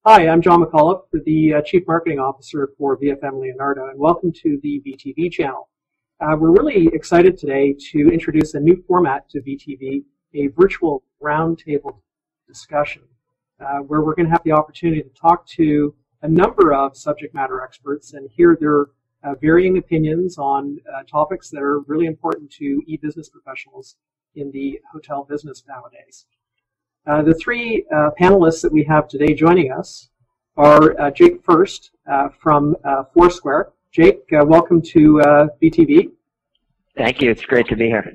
Hi, I'm John McAuliffe, the Chief Marketing Officer for VFM Leonardo, and welcome to the VTV channel. We're really excited today to introduce a new format to VTV, a virtual roundtable discussion, where we're going to have the opportunity to talk to a number of subject matter experts and hear their varying opinions on topics that are really important to e-business professionals in the hotel business nowadays. The three panelists that we have today joining us are Jake First from Foursquare. Jake, welcome to VTV. Thank you. It's great to be here.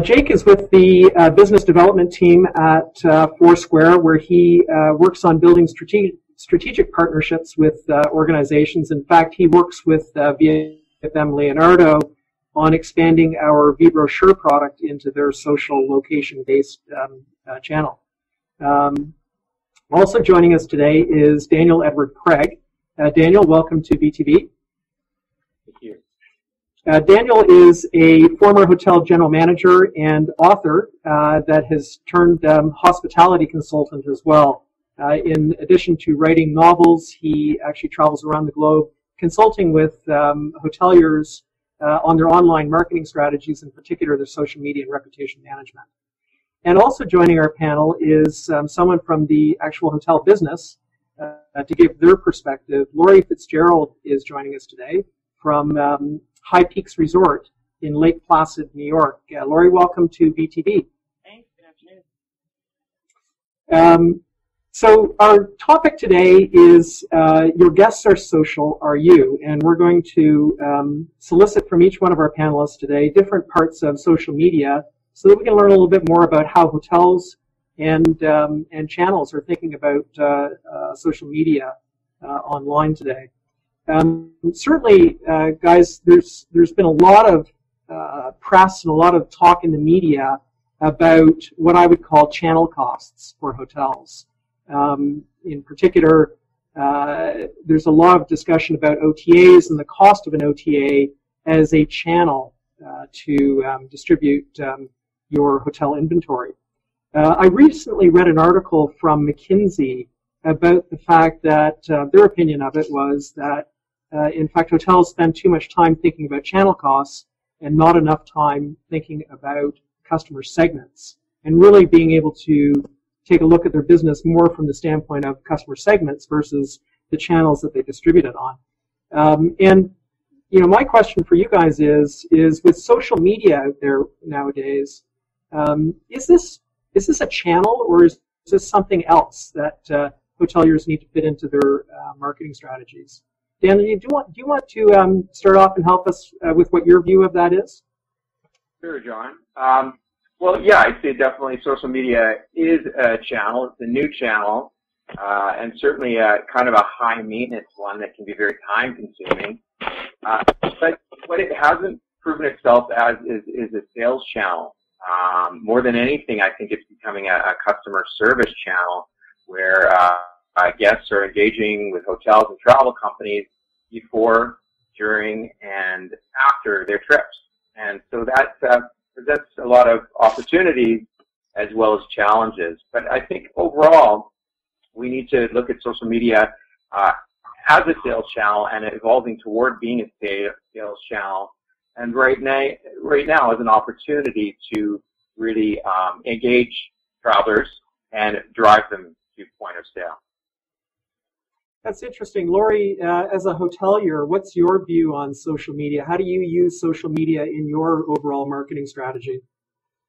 Jake is with the business development team at Foursquare, where he works on building strategic partnerships with organizations. In fact, he works with VFM Leonardo on expanding our vBrochure product into their social location-based channel. Also joining us today is Daniel Edward Craig. Daniel, welcome to VTV. Thank you. Daniel is a former hotel general manager and author that has turned hospitality consultant as well. In addition to writing novels, he actually travels around the globe consulting with hoteliers on their online marketing strategies, in particular their social media and reputation management. And also joining our panel is someone from the actual hotel business to give their perspective. Lori Fitzgerald is joining us today from High Peaks Resort in Lake Placid, New York. Lori, welcome to VTV. Thanks. Good afternoon. So our topic today is your guests are social, are you? And we're going to solicit from each one of our panelists today different parts of social media so that we can learn a little bit more about how hotels and channels are thinking about social media online today. Certainly, guys, there's been a lot of press and a lot of talk in the media about what I would call channel costs for hotels. In particular, there's a lot of discussion about OTAs and the cost of an OTA as a channel to distribute your hotel inventory. I recently read an article from McKinsey about the fact that their opinion of it was that, in fact, hotels spend too much time thinking about channel costs and not enough time thinking about customer segments and really being able to take a look at their business more from the standpoint of customer segments versus the channels that they distribute it on. And you know, my question for you guys is with social media out there nowadays, is this a channel or is this something else that hoteliers need to fit into their marketing strategies? Dan, do you want to start off and help us with what your view of that is? Sure, John. Well, yeah, I'd say definitely social media is a channel. It's a new channel, and certainly kind of a high maintenance one that can be very time consuming. But what it hasn't proven itself as is a sales channel. More than anything, I think it's becoming a customer service channel where guests are engaging with hotels and travel companies before, during, and after their trips. And so that presents a lot of opportunities as well as challenges. But I think overall, we need to look at social media as a sales channel and evolving toward being a sales channel. And right now is an opportunity to really engage travelers and drive them to point of sale. That's interesting. Lori, as a hotelier, what's your view on social media? How do you use social media in your overall marketing strategy?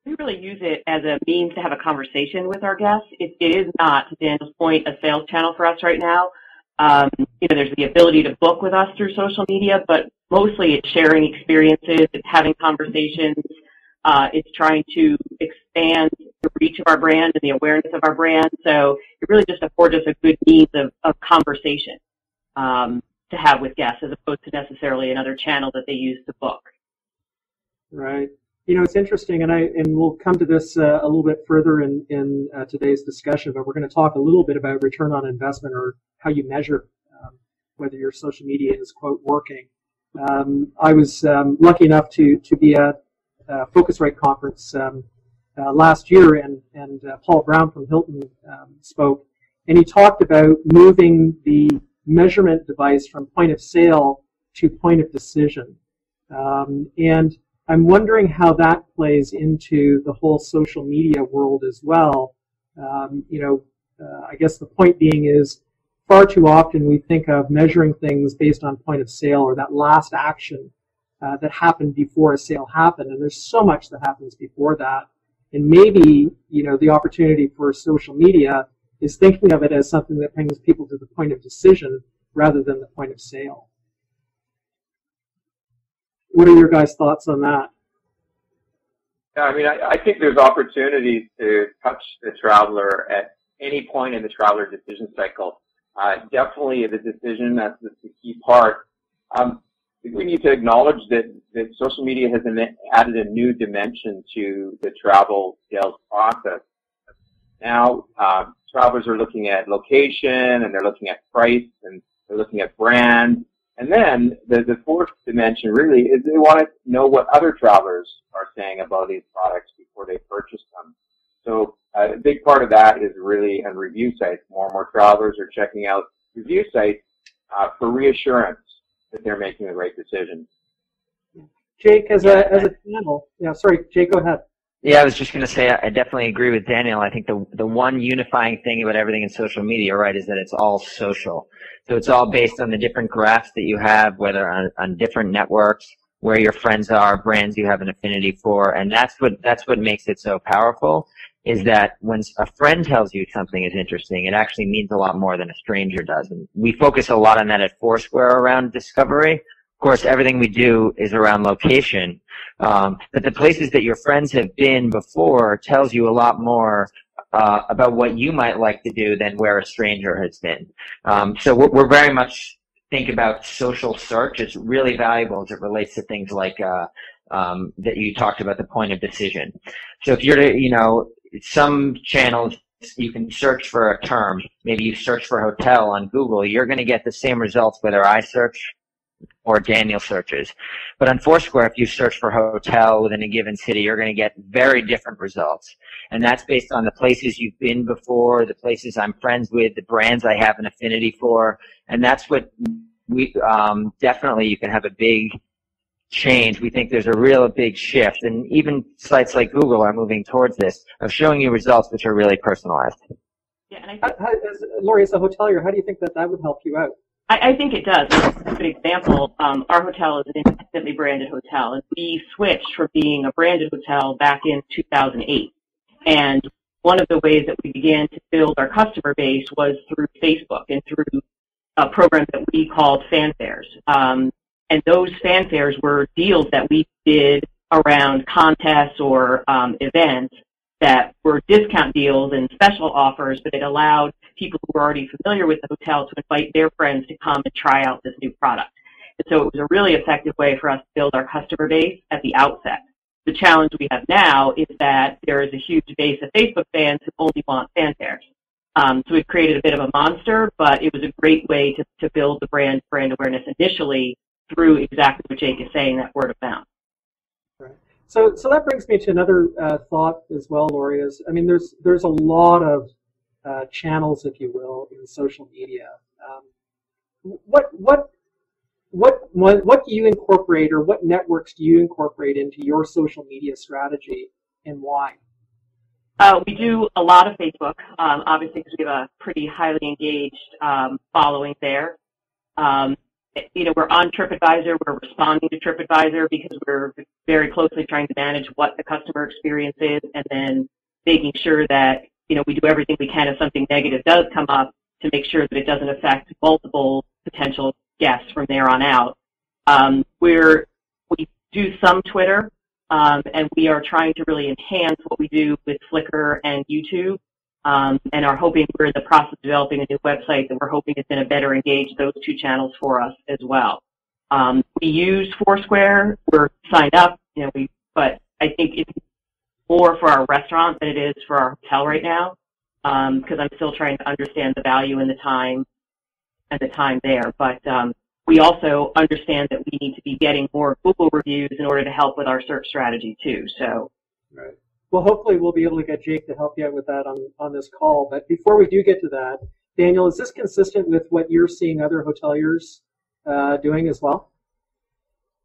We really use it as a means to have a conversation with our guests. It is not, to Daniel's point, a sales channel for us right now. There's the ability to book with us through social media, but mostly it's sharing experiences, it's having conversations, it's trying to expand the reach of our brand and the awareness of our brand. So it really just affords us a good means of conversation to have with guests as opposed to necessarily another channel that they use to book. Right. You know, it's interesting, and we'll come to this a little bit further in today's discussion, but we're going to talk a little bit about return on investment or how you measure whether your social media is, quote, working. I was lucky enough to be at Focusrite conference last year, and Paul Brown from Hilton spoke, and he talked about moving the measurement device from point of sale to point of decision. And I'm wondering how that plays into the whole social media world as well. I guess the point being is far too often we think of measuring things based on point of sale or that last action that happened before a sale happened, and there's so much that happens before that. And maybe, the opportunity for social media is thinking of it as something that brings people to the point of decision rather than the point of sale. What are your guys' thoughts on that? Yeah, I mean, I think there's opportunities to touch the traveler at any point in the traveler decision cycle. Definitely the decision, that's the key part. I think we need to acknowledge that social media has added a new dimension to the travel sales process. Now, travelers are looking at location, and they're looking at price, and they're looking at brand. And then the fourth dimension really is they want to know what other travelers are saying about these products before they purchase them. So a big part of that is really on review sites. More and more travelers are checking out review sites for reassurance that they're making the right decision. Jake, as a channel, sorry, Jake, go ahead. Yeah, I was just going to say I definitely agree with Daniel. I think the one unifying thing about everything in social media, right, is that it's all social. So it's all based on the different graphs that you have, whether on different networks, where your friends are, brands you have an affinity for, and that's what makes it so powerful. Is that when a friend tells you something is interesting, it actually means a lot more than a stranger does. And we focus a lot on that at Foursquare around discovery. Of course, everything we do is around location. But the places that your friends have been before tells you a lot more about what you might like to do than where a stranger has been. So we're very much think about social search. It's really valuable as it relates to things like that you talked about, the point of decision. So if you're to, some channels you can search for a term. Maybe you search for hotel on Google. You're going to get the same results whether I search or Daniel searches. But on Foursquare, if you search for hotel within a given city, you're going to get very different results. And that's based on the places you've been before, the places I'm friends with, the brands I have an affinity for. And that's what we definitely you can have a big change. We think there's a real big shift. And even sites like Google are moving towards this, of showing you results which are really personalized. Yeah, and I think, Lori, as a hotelier, how do you think that would help you out? I think it does. A good example, our hotel is an independently branded hotel, and we switched from being a branded hotel back in 2008. And one of the ways that we began to build our customer base was through Facebook and through a program that we called fanfares. And those fanfares were deals that we did around contests or events that were discount deals and special offers, but it allowed people who were already familiar with the hotel to invite their friends to come and try out this new product. And so it was a really effective way for us to build our customer base at the outset. The challenge we have now is that there is a huge base of Facebook fans who only want fanfares. So we've created a bit of a monster, but it was a great way to build the brand awareness initially through exactly what Jake is saying, that word of mouth. Right. So that brings me to another thought as well, Lori. There's a lot of channels, if you will, in social media. What do you incorporate, or what networks do you incorporate into your social media strategy, and why? We do a lot of Facebook, obviously, because we have a pretty highly engaged following there. We're on TripAdvisor. We're responding to TripAdvisor because we're very closely trying to manage what the customer experience is, and then making sure that we do everything we can if something negative does come up to make sure that it doesn't affect multiple potential guests from there on out. We do some Twitter, and we are trying to really enhance what we do with Flickr and YouTube, and are hoping we're in the process of developing a new website that we're hoping is going to better engage those two channels for us as well. We use Foursquare. We're signed up, but I think it's more for our restaurant than it is for our hotel right now, because I'm still trying to understand the value and the time there. But we also understand that we need to be getting more Google reviews in order to help with our search strategy too. So, right. Well, hopefully we'll be able to get Jake to help you out with that on this call. But before we do get to that, Daniel, is this consistent with what you're seeing other hoteliers doing as well?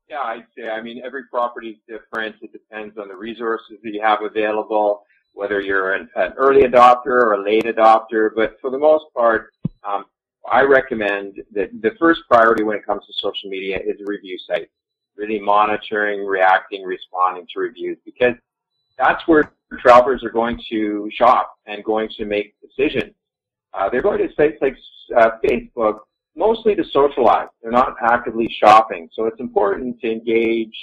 Yeah, I'd say, I mean, every property is different. It depends on the resources that you have available, whether you're an early adopter or a late adopter. But for the most part, I recommend that the first priority when it comes to social media is a review site. Really monitoring, reacting, responding to reviews, because that's where travelers are going to shop and going to make decisions. They're going to sites like Facebook mostly to socialize. They're not actively shopping. So it's important to engage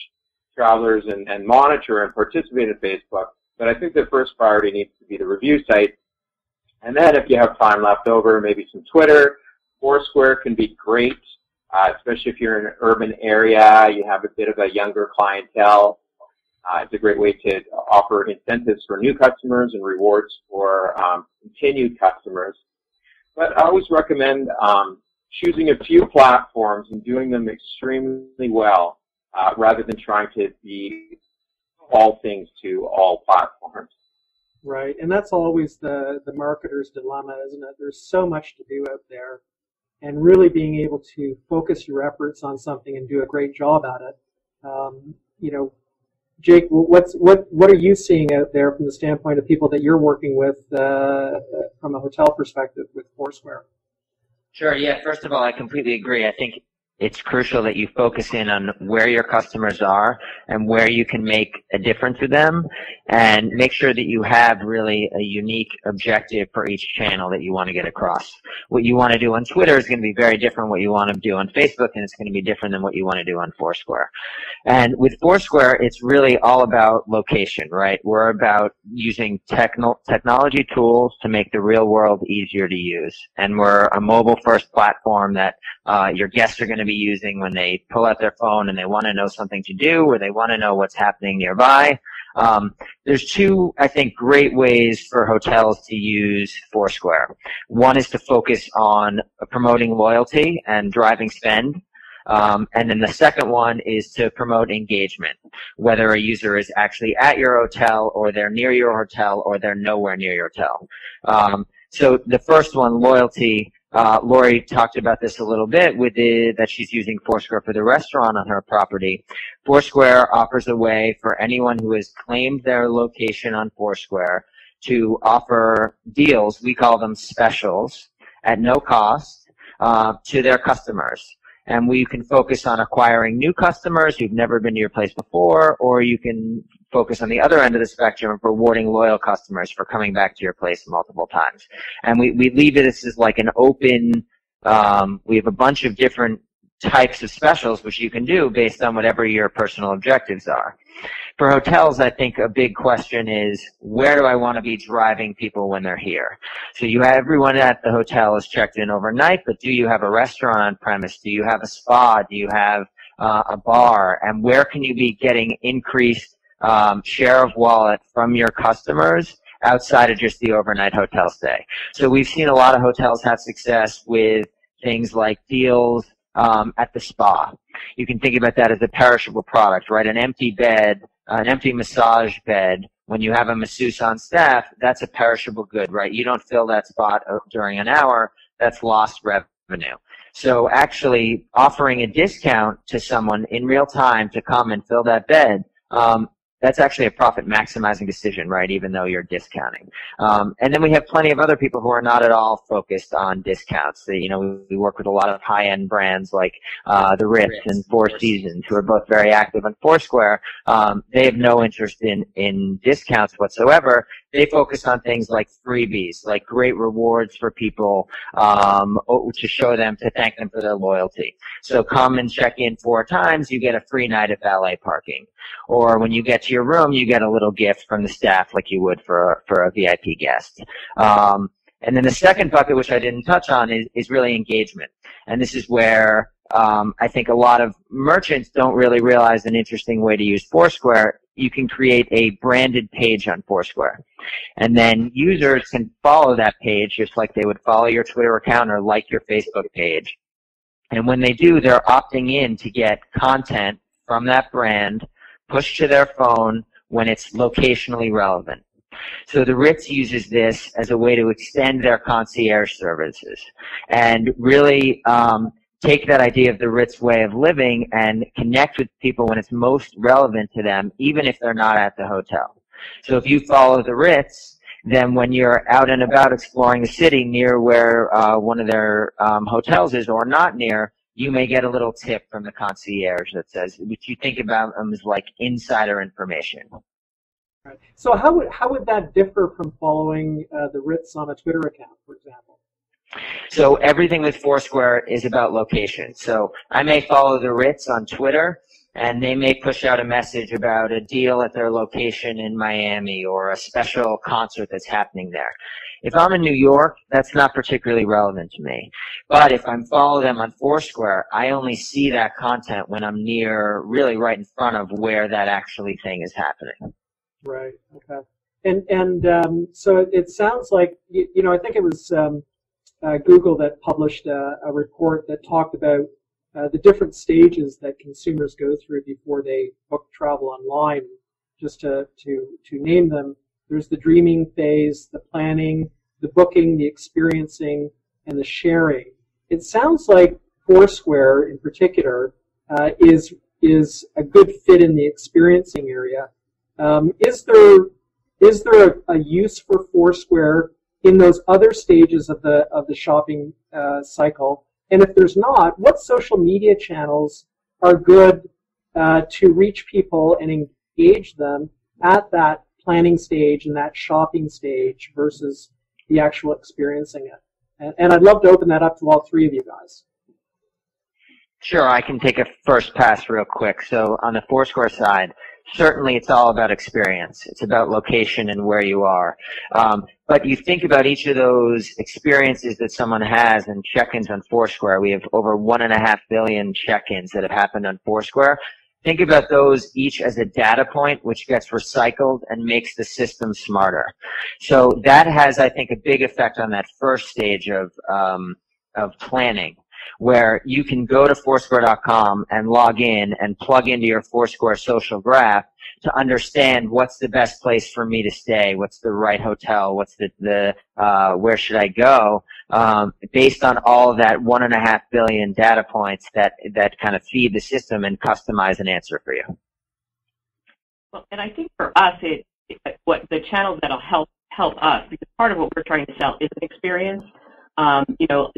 travelers and monitor and participate in Facebook. But I think the first priority needs to be the review site. And then if you have time left over, maybe some Twitter. Foursquare can be great, especially if you're in an urban area, you have a bit of a younger clientele. It's a great way to offer incentives for new customers and rewards for continued customers. But I always recommend choosing a few platforms and doing them extremely well rather than trying to be all things to all platforms. Right, and that's always the marketer's dilemma, isn't it? There's so much to do out there, and really being able to focus your efforts on something and do a great job at it. You know, Jake, what are you seeing out there from the standpoint of people that you're working with from a hotel perspective with Foursquare? Sure, yeah. First of all, I completely agree. I think it's crucial that you focus in on where your customers are and where you can make a difference with them, and make sure that you have really a unique objective for each channel that you want to get across. What you want to do on Twitter is going to be very different from what you want to do on Facebook, and it's going to be different than what you want to do on Foursquare. And with Foursquare, it's really all about location, right? We're about using technology tools to make the real world easier to use. And we're a mobile-first platform that your guests are going to be using when they pull out their phone and they want to know something to do, or they want to know what's happening nearby. There's two, I think, great ways for hotels to use Foursquare. One is to focus on promoting loyalty and driving spend. And then the second one is to promote engagement, whether a user is actually at your hotel, or they're near your hotel, or they're nowhere near your hotel. So the first one, loyalty, Lori talked about this a little bit with that she's using Foursquare for the restaurant on her property. Foursquare offers a way for anyone who has claimed their location on Foursquare to offer deals, we call them specials, at no cost to their customers. And we can focus on acquiring new customers who've never been to your place before, or you can focus on the other end of the spectrum of rewarding loyal customers for coming back to your place multiple times. And we leave this as like an open, we have a bunch of different types of specials which you can do based on whatever your personal objectives are. For hotels, I think a big question is, where do I want to be driving people when they're here? So you have everyone at the hotel is checked in overnight, but do you have a restaurant on premise? Do you have a spa? Do you have a bar? And where can you be getting increased share of wallet from your customers outside of just the overnight hotel stay? So we've seen a lot of hotels have success with things like deals at the spa. You can think about that as a perishable product, right? An empty bed, an empty massage bed, when you have a masseuse on staff, that's a perishable good, right? You don't fill that spot during an hour, that's lost revenue. So actually offering a discount to someone in real time to come and fill that bed, that's actually a profit maximizing decision, right, even though you're discounting. And then we have plenty of other people who are not at all focused on discounts. You know, we work with a lot of high-end brands like the Ritz and Four Seasons, who are both very active on Foursquare. They have no interest in discounts whatsoever. They focus on things like freebies, like great rewards for people to show them, to thank them for their loyalty. So come and check in 4 times, you get a free night at valet parking. Or when you get to your room, you get a little gift from the staff like you would for a VIP guest. And then the second bucket, which I didn't touch on, is really engagement. And this is where I think a lot of merchants don't really realize an interesting way to use Foursquare. You can create a branded page on Foursquare. And then users can follow that page just like they would follow your Twitter account or like your Facebook page. And when they do, they're opting in to get content from that brand pushed to their phone when it's locationally relevant. So the Ritz uses this as a way to extend their concierge services and really take that idea of the Ritz way of living and connect with people when it's most relevant to them, even if they're not at the hotel. So if you follow the Ritz, then when you're out and about exploring the city near where one of their hotels is or not near, you may get a little tip from the concierge that says, which you think about them as like insider information. Right. So how would that differ from following the Ritz on a Twitter account, for example? So everything with Foursquare is about location. So I may follow the Ritz on Twitter, and they may push out a message about a deal at their location in Miami or a special concert that's happening there. If I'm in New York, that's not particularly relevant to me. But if I'm following them on Foursquare, I only see that content when I'm near, really right in front of where that actually thing is happening. Right. Okay. And so it sounds like, you know, I think it was Google that published a report that talked about the different stages that consumers go through before they book travel online. Just to name them, there's the dreaming phase, the planning, the booking, the experiencing, and the sharing. It sounds like Foursquare, in particular, is a good fit in the experiencing area. Is there a use for Foursquare in those other stages of the shopping cycle? And if there's not, what social media channels are good to reach people and engage them at that planning stage and that shopping stage versus the actual experiencing it? And I'd love to open that up to all three of you guys. Sure, I can take a first pass real quick. So on the Foursquare side, certainly it's all about experience. It's about location and where you are. But you think about each of those experiences that someone has and check-ins on Foursquare. We have over 1.5 billion check-ins that have happened on Foursquare. Think about those each as a data point, which gets recycled and makes the system smarter. So that has, I think, a big effect on that first stage of planning, where you can go to Foursquare.com and log in and plug into your Foursquare social graph to understand what's the best place for me to stay, what's the right hotel, what's the where should I go, based on all of that 1.5 billion data points that kind of feed the system and customize an answer for you. Well, and I think for us, what the channels that'll help us, because part of what we're trying to sell is an experience. You know,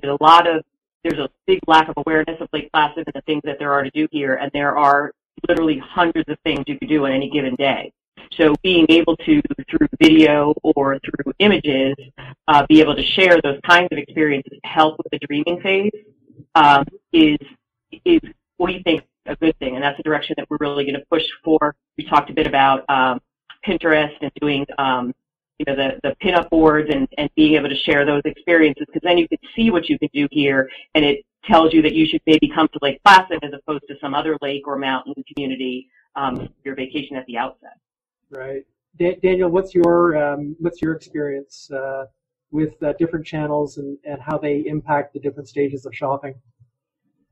there's a big lack of awareness of Lake Placid and the things that there are to do here, and there are literally hundreds of things you could do on any given day. So being able to, through video or through images, be able to share those kinds of experiences to help with the dreaming phase is we think a good thing, and that's the direction that we're really going to push for. We talked a bit about Pinterest and doing you know, the pinup boards and being able to share those experiences, because then you can see what you can do here, and it tells you that you should maybe come to Lake Placid as opposed to some other lake or mountain community for your vacation at the outset. Right. Daniel, what's your experience with different channels and how they impact the different stages of shopping?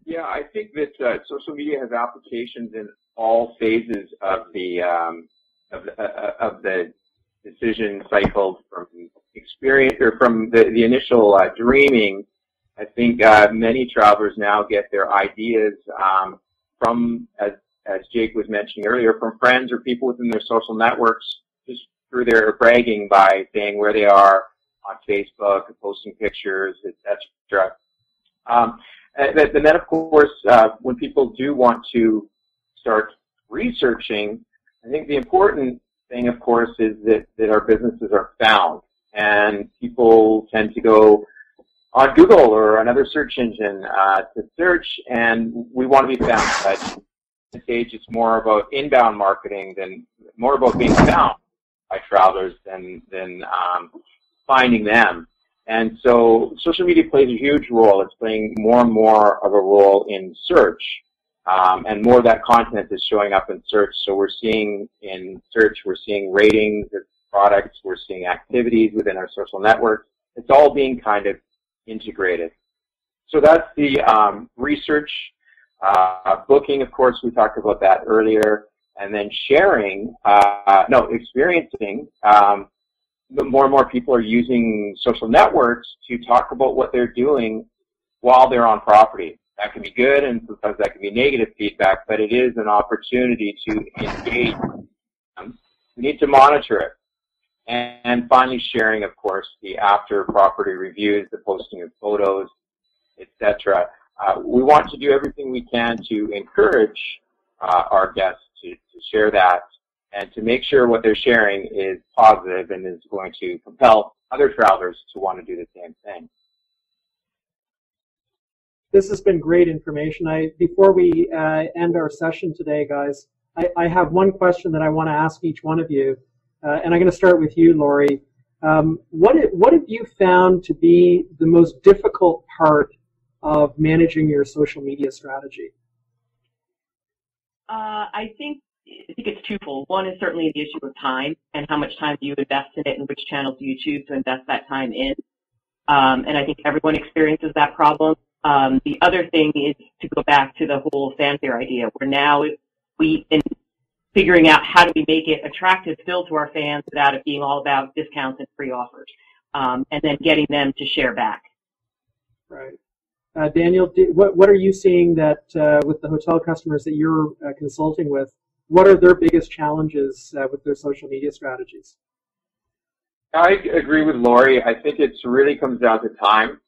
Yeah, I think that social media has applications in all phases of the decision cycle, from experience or from the initial dreaming. I think many travelers now get their ideas from, as Jake was mentioning earlier, from friends or people within their social networks, just through their bragging by saying where they are on Facebook, posting pictures, etc. And then, of course, when people do want to start researching, I think the important thing, of course, is that our businesses are found, and people tend to go on Google or another search engine to search, and we want to be found. But at this stage, it's more about inbound marketing than more about being found by travelers than finding them. And so social media plays a huge role. It's playing more and more of a role in search. And more of that content is showing up in search. So we're seeing in search, we're seeing ratings of products, we're seeing activities within our social networks. It's all being kind of integrated. So that's the research. Booking, of course, we talked about that earlier. And then sharing, experiencing. more and more people are using social networks to talk about what they're doing while they're on property. That can be good, and sometimes that can be negative feedback, but it is an opportunity to engage. We need to monitor it. And finally, sharing, of course, the after property reviews, the posting of photos, etc. We want to do everything we can to encourage our guests to share that and to make sure what they're sharing is positive and is going to compel other travelers to want to do the same thing. This has been great information. Before we end our session today, guys, I have one question that I want to ask each one of you, and I'm going to start with you, Lori. What have you found to be the most difficult part of managing your social media strategy? I think it's twofold. One is certainly the issue of time and how much time do you invest in it and which channels do you choose to invest that time in. And I think everyone experiences that problem. The other thing is to go back to the whole fanfare idea, where now we've been figuring out how do we make it attractive still to our fans without it being all about discounts and free offers, and then getting them to share back. Right. Daniel, what are you seeing that with the hotel customers that you're consulting with, what are their biggest challenges with their social media strategies? I agree with Lori. I think it really comes down to time,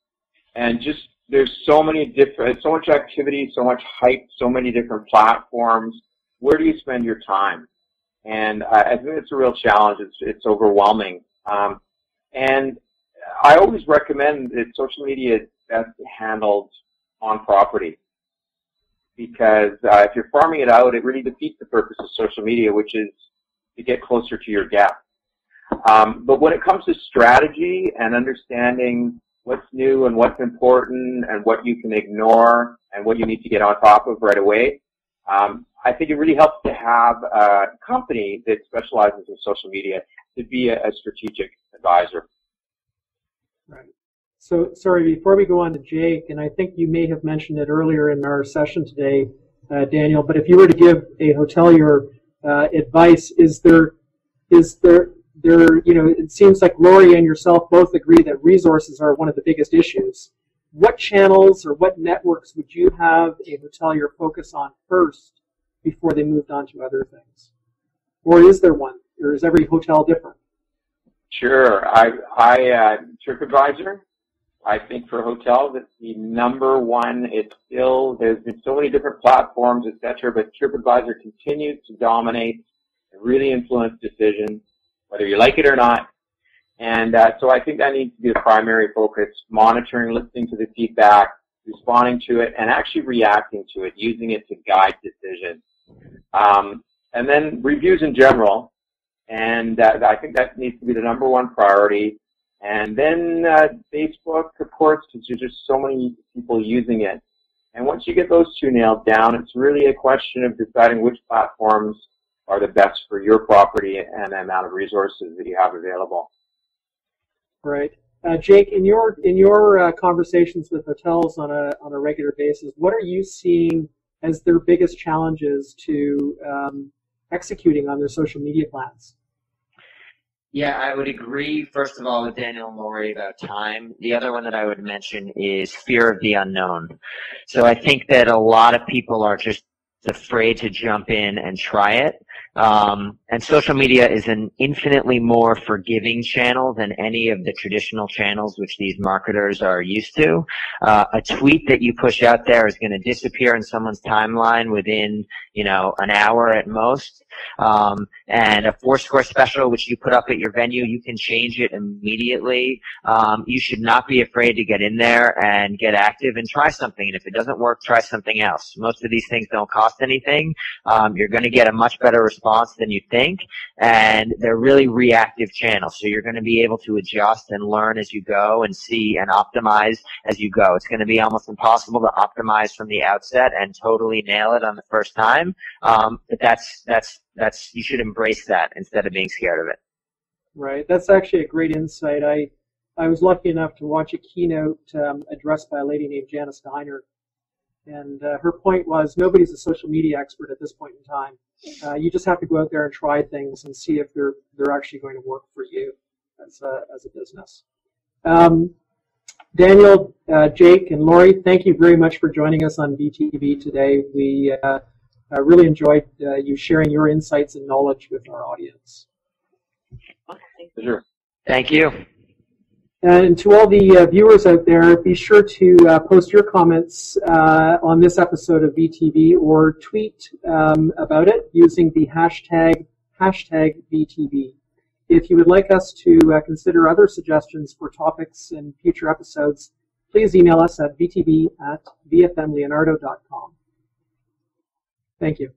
and just there's so much activity, so much hype, so many different platforms. Where do you spend your time? And I think it's a real challenge. It's overwhelming. And I always recommend that social media is best handled on property, because if you're farming it out, it really defeats the purpose of social media, which is to get closer to your guests. But when it comes to strategy and understanding what's new and what's important and what you can ignore and what you need to get on top of right away, I think it really helps to have a company that specializes in social media to be a strategic advisor. Right. So, sorry, before we go on to Jake, and I think you may have mentioned it earlier in our session today, Daniel, but if you were to give a hotelier advice, is there, it seems like Lori and yourself both agree that resources are one of the biggest issues. What channels or what networks would you have a hotelier focus on first before they moved on to other things? Or is there one? Or is every hotel different? Sure. TripAdvisor, I think for hotels, it's the number one. It's still, there's been so many different platforms, etc., but TripAdvisor continues to dominate and really influence decisions, whether you like it or not. And so I think that needs to be the primary focus, monitoring, listening to the feedback, responding to it, and actually reacting to it, using it to guide decisions. And then reviews in general, and I think that needs to be the number one priority. And then Facebook, of course, because there's just so many people using it. And once you get those two nailed down, it's really a question of deciding which platforms are the best for your property and the amount of resources that you have available. Right. Jake, in your conversations with hotels on a regular basis, what are you seeing as their biggest challenges to executing on their social media plans? Yeah, I would agree, first of all, with Daniel and Lori about time. The other one that I would mention is fear of the unknown. So I think that a lot of people are just afraid to jump in and try it. And social media is an infinitely more forgiving channel than any of the traditional channels which these marketers are used to. A tweet that you push out there is going to disappear in someone's timeline within, an hour at most. And a Foursquare special which you put up at your venue, you can change it immediately. You should not be afraid to get in there and get active and try something. And if it doesn't work, try something else. Most of these things don't cost anything. You're going to get a much better response than you think, and they're really reactive channels. So you're going to be able to adjust and learn as you go and see and optimize as you go. It's going to be almost impossible to optimize from the outset and totally nail it on the first time. But that's you should embrace that instead of being scared of it. Right. That's actually a great insight. I was lucky enough to watch a keynote address by a lady named Janice Steiner. And her point was, nobody's a social media expert at this point in time. You just have to go out there and try things and see if they're actually going to work for you. as a business. Daniel, Jake, and Lori, thank you very much for joining us on VTV today. We really enjoyed you sharing your insights and knowledge with our audience. Sure. Thank you. And to all the viewers out there, be sure to post your comments on this episode of VTV or tweet about it using the hashtag VTV. If you would like us to consider other suggestions for topics in future episodes, please email us at vtv@vfmleonardo.com. Thank you.